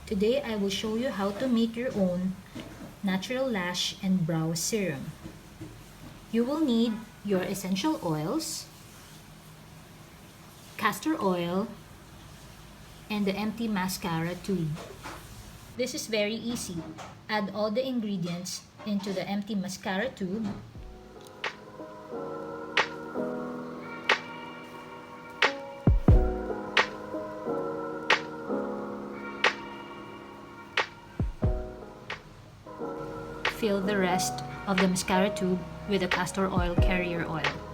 Today I will show you how to make your own natural lash and brow serum. You will need your essential oils, castor oil, and the empty mascara tube. This is very easy. Add all the ingredients into the empty mascara tube. Fill the rest of the mascara tube with the castor oil carrier oil.